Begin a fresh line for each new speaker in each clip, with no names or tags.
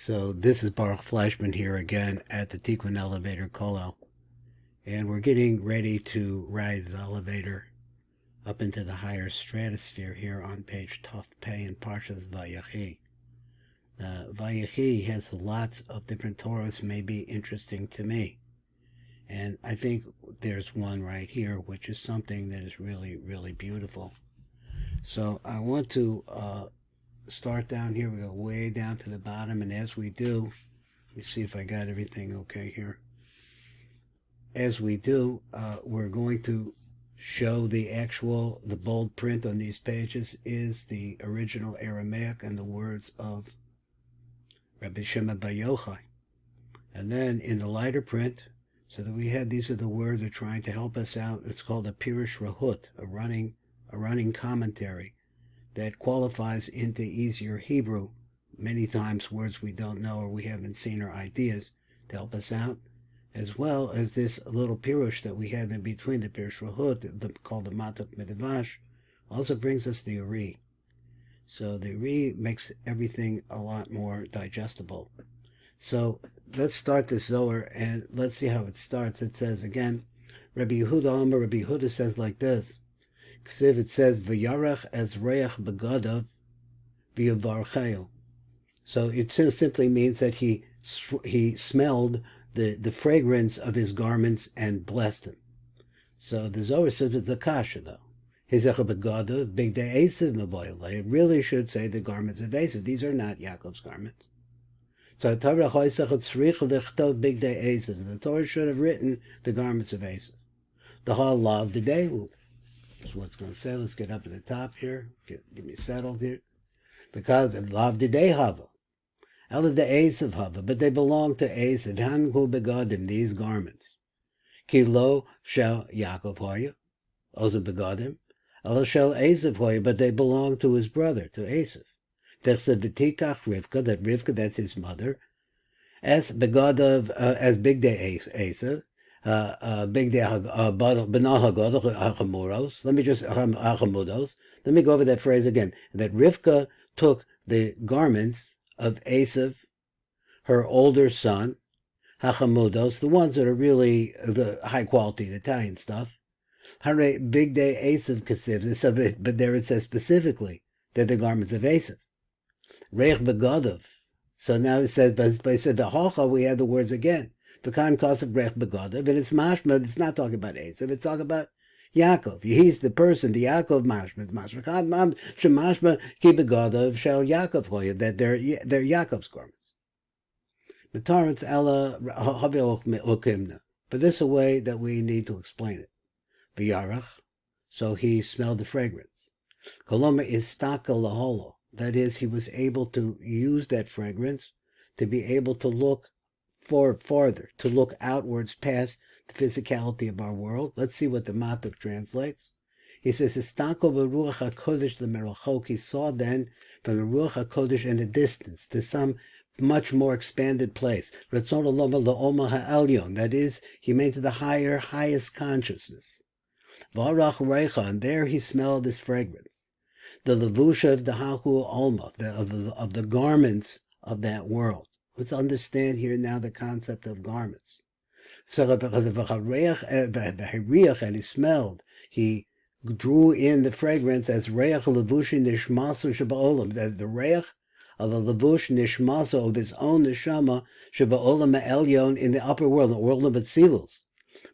So this is Baruch Fleischman here again at the Tikkun Elevator Kollel. And we're getting ready to ride the elevator up into the higher stratosphere here on page Tuf Pei in Parshas Vayachi. Vayachi has lots of different Torahs, may be interesting to me. And I think there's one right here, which is something that is really, really beautiful. So I want to start down here. We go way down to the bottom, and as we do, let me see if I got everything okay here. As we do, we're going to show the bold print on these pages is the original Aramaic and the words of Rabbi Shimon Bar Yochai. And then in the lighter print, so that we had, these are the words that are trying to help us out. It's called a Pirush Rahut, a running commentary that qualifies into easier Hebrew. Many times words we don't know or we haven't seen or ideas to help us out, as well as this little Pirush that we have in between, the Pirush Rahut, called the Matok Midrash, also brings us the Uri. So the Uri makes everything a lot more digestible. So let's start this Zohar and let's see how it starts. It says again, Rabbi Yehuda says like this. It says, V'yarach as reach begadav v'yavarcheu. So it simply means that he smelled the fragrance of his garments and blessed him. So the Zohar says it's the kasha though. Hizach begadav big day Esav meboyle. It really should say the garments of Esav. These are not Yaakov's garments. So the Torah should have written the garments of Esav. The hall loved the day. That's what it's going to say. Let's get up at the top here. Get me settled here. Because love the day hava. Ella the Esav hava. But they belong to Esav. Hanhu begadim, these garments. Ki lo shel Yaakov hoya. Oza begadim. Ella shel Esav hoya. But they belong to his brother, to Esav. Terse v'tikach Rivka, that Rivka, that's his mother. As begadav, as big day Esav. Big day Hachamuros. Let me just Hachamudos. Let me go over that phrase again. That Rivka took the garments of Esav, her older son, Hachamudos, the ones that are really the high quality Italian stuff. Hare big day Esav Kasiv. But there it says specifically that the garments of Esav. Reich begadav. So now it says, but it said the Hacha, we have the words again. The Khan Kasav Rech Begadav, and it's mashma, it's not talking about Esav, it's talking about Yaakov. He's the person, the Yaakov mashma, it's mashma. Chad mam shemashma ki begadav shel Yaakov hoya, that they're Yaakov's garments. Mataritz ella haveoch me'okimna. But this is a way that we need to explain it. V'yarach, so he smelled the fragrance. Koloma istaka laholo, that is, he was able to use that fragrance to be able to look farther, to look outwards past the physicality of our world. Let's see what the Matuk translates. He says, "Istanko b'ruach hakodesh l'merachok." He saw then from the ruach hakodesh in the distance to some much more expanded place. Ratzon aloma la'oma ha'elyon. That is, he made to the highest consciousness. V'arach reicha, and there he smelled this fragrance. The levusha of the hahu alma, of the garments of that world. Let's understand here now the concept of garments. So, and he smelled, he drew in the fragrance as reich levushi nishmasu sheba'olam, as the reich of the levush nishmasu of his own neshama sheba'olam ma'elyon, in the upper world, the world of Atzilus.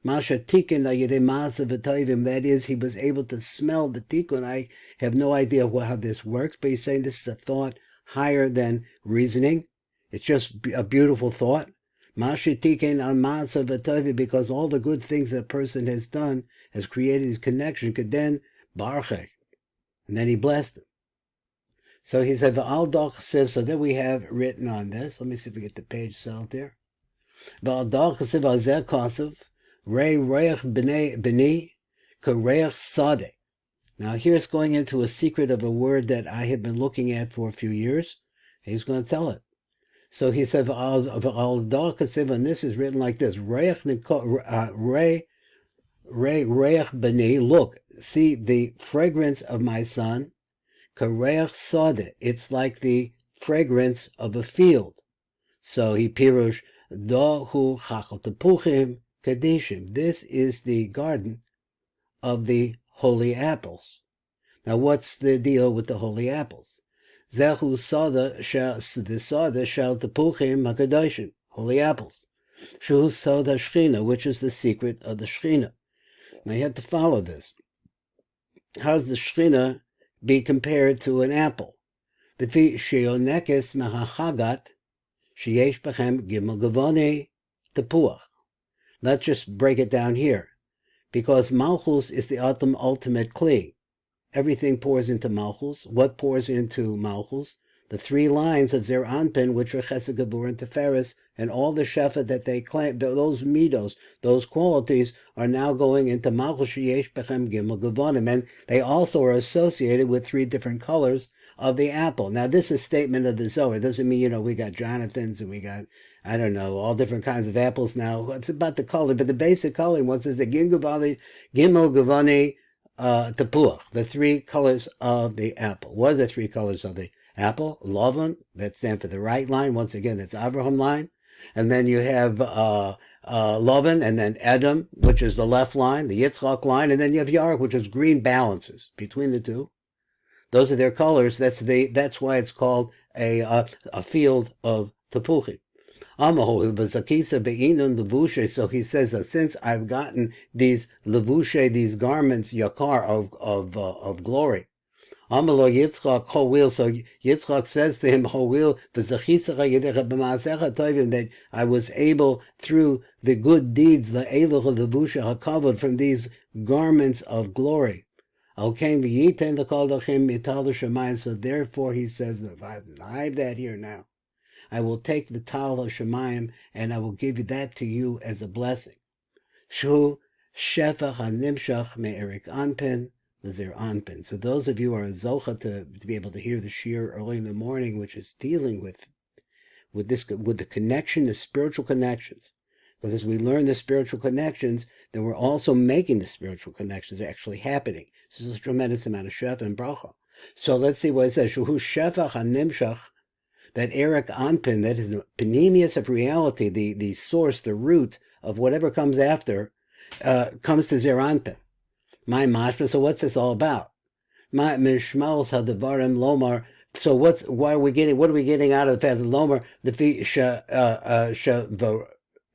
Masha tikkun ayedei ma'asav v'tayvim, that is, he was able to smell the tikkun. I have no idea how this works, but he's saying this is a thought higher than reasoning. It's just a beautiful thought. Because all the good things that a person has done, has created his connection, could then barche. And then he blessed him. So he said, so then we have written on this. Let me see if we get the page settled here. Now here's going into a secret of a word that I have been looking at for a few years. He's going to tell it. So he said, and this is written like this: Reich b'ni, look, see the fragrance of my son. Kareich sade, it's like the fragrance of a field. So he pirush, Dohu chachal tepuchim kadishim. This is the garden of the holy apples. Now, what's the deal with the holy apples? Zehu sada shall tepuchim hakadoshim, holy apples. Shu sada shchina, which is the secret of the shchina. Now you have to follow this. How does the shchina be compared to an apple? The sheonekes mehachagat sheyesh bechem gimel gavone tepuach. Let's just break it down here, because Malchus is the ultimate kli. Everything pours into Malchus. What pours into Malchus? The three lines of Zer Anpin, which are Chesed, Gevurah, and Tiferes, and all the Shefa that they claim, those midos, those qualities, are now going into Malchus Sheyesh Bechem Gimel Gevonim, and they also are associated with three different colors of the apple. Now, this is a statement of the Zohar. It doesn't mean, we got Jonathans and we got, all different kinds of apples now. It's about the color, but the basic color, one says the Gimel Gevoni, tepuach, the three colors of the apple. What are the three colors of the apple? Lavan, that stands for the right line. Once again, that's Abraham line. And then you have Lavan, and then Edom, which is the left line, the Yitzchak line, and then you have Yarek, which is green balances between the two. Those are their colors. That's why it's called a field of tepuchim. So he says that since I've gotten these levushe, these garments, yakar of glory. Amalo Yitzchak Howil. So Yitzchak says to him, Howil, that I was able through the good deeds, the eluch of the levushe hakavod, from these garments of glory. So therefore he says, I have that here now. I will take the Tal of Shemayim and I will give you that to you as a blessing. Shu Shefach HaNimshach Me'erik Anpin, L'Zer Anpin. So those of you who are Zohar to be able to hear the shir early in the morning, which is dealing with the connection, the spiritual connections. Because as we learn the spiritual connections, then we're also making the spiritual connections actually happening. This is a tremendous amount of Shef and Bracha. So let's see what it says. Shu Shefach HaNimshach, that Eric Anpin, that is the panemius of reality, the source, the root of whatever comes after, comes to Zer Anpin. My mashma. So what's this all about? My mishmalos hadavarim lomar. So what are we getting out of the fact of lomar? The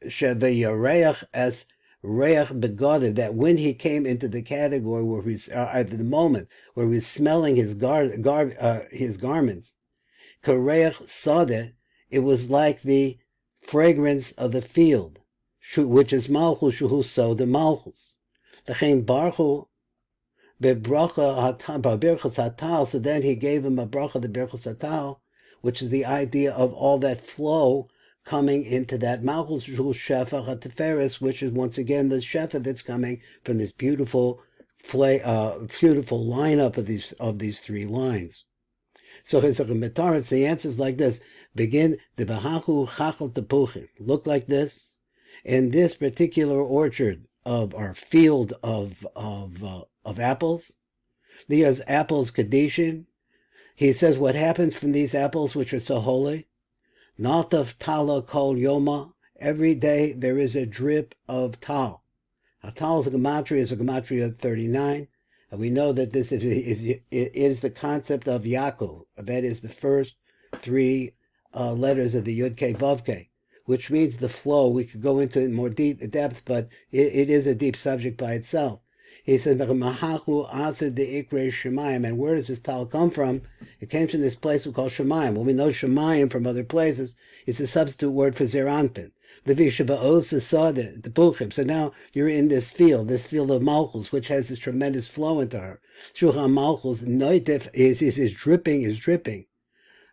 shevayareach as reach begodded, that when he came into the category where he's at the moment where he's smelling his garments. Kareach Sadeh, it was like the fragrance of the field, which is Malchus, Shuhu Soda Malchus. L'chein Barchu bebracha birchas hatal. So then he gave him a bracha, the birchas hatal, which is the idea of all that flow coming into that Malchus, Shuhu Shefach HaTeferes, which is once again the Shefa that's coming from this beautiful lineup of these three lines. So his Metaritz, the answers like this. Begin the Behachu Chachal Tepuchim. Look like this. In this particular orchard of our field of apples, these apples Kadishim. He says what happens from these apples which are so holy. Natav Tala Kol Yoma. Every day there is a drip of tal. A tal is a gematria of 39. And we know that this is the concept of Yaakov. That is the first three letters of the Yud Kei Vav Kei, which means the flow. We could go into more depth, but it is a deep subject by itself. He said, "Mahachu aser de ikre Shemayim." And where does this tal come from? It came from this place we call Shemayim. Well, we know Shemayim from other places. It's a substitute word for Zer Anpin. So now you're in this field of Malchus, which has this tremendous flow into her. Shulchan Malchus, noitif is dripping.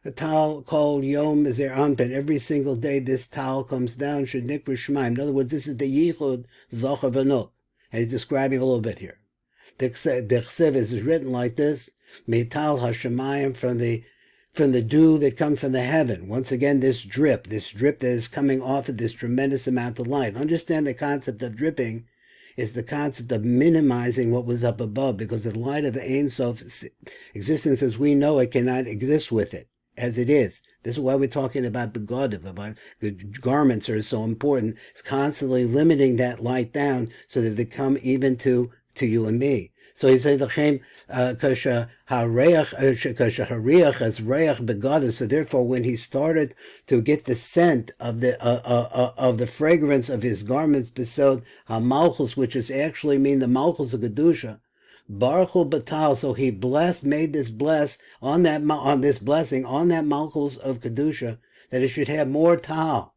A tal called Yom Zer Anpin. Every single day this tal comes down, should nikra Shemaim. In other words, this is the Yichud Zohar V'Nuk. And he's describing a little bit here. The Chsev is written like this: Metal HaShemayim, from the dew that comes from the heaven. Once again, this drip that is coming off of this tremendous amount of light. Understand the concept of dripping is the concept of minimizing what was up above, because the light of the Ein Sof existence as we know it cannot exist with it, as it is. This is why we're talking about begodim, about the garments are so important. It's constantly limiting that light down so that they come even to you and me. So he said, kasha hariach as reach begodim. So therefore, when he started to get the scent of the fragrance of his garments, besod ha-malchus, which is actually mean the malchus of kedusha, Baruch Hu Batal, so he made this this blessing on that Malchus of Kedusha, that it should have more Tal.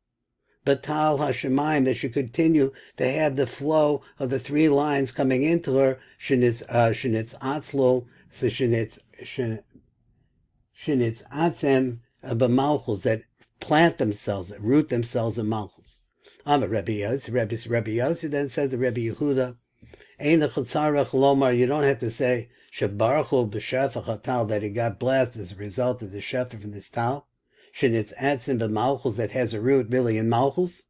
Batal Hashemayim, that should continue to have the flow of the three lines coming into her, Shenitz Atzlo, so Shenitz Atzem B'Malchus, that plant themselves, that root themselves in Malchus. Amar Rebbe Yossi then says to Rebbe Yehuda, you don't have to say Shabaruchu b'shefach hatal, that he got blessed as a result of the shefa from this tal. Shenitz atzim b'malchus, that has a root really in malchus.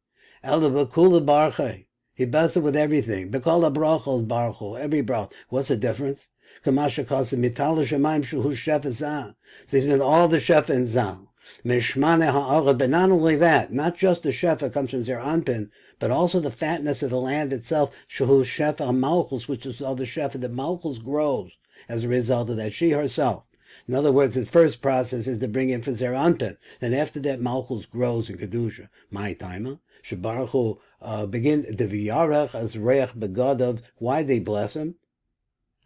El b'kula barche, he blessed it with everything. B'kol brachos baruchu, every brach. What's the difference? Kamasha kasim mital shemaim shuhu shefa zah. So he's been all the shefa in zah. Mishmane ha'arad, but not only that, not just the shefa comes from Zer Anpin, but also the fatness of the land itself, Shehu Shefa Malchus, which is all the Shefa that Malchus grows as a result of that, she herself. In other words, the first process is to bring in for Zer Anpin. Then after that, Malchus grows in Kedusha. My timer. Shabaruchu begin the V'yarech as Reach Begodov. Why they bless him?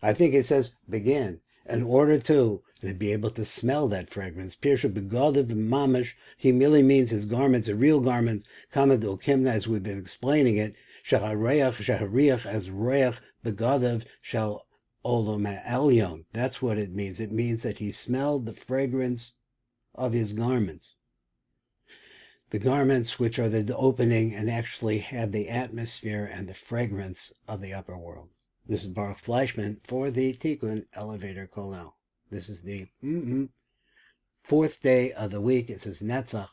I think it says begin, in order to be able to smell that fragrance. Pirsha Begodov Mamish, he merely means his garments, are real garments. Kamad Kimna, as we've been explaining it, Shahariach as Reach Begodov shall Oloma Elyon. That's what it means. It means that he smelled the fragrance of his garments. The garments which are the opening and actually have the atmosphere and the fragrance of the upper world. This is Baruch Fleischman for the Tikkun Elevator Kolel. This is the fourth day of the week. It says Netzach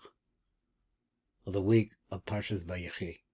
of the week of Parshas Vayachi.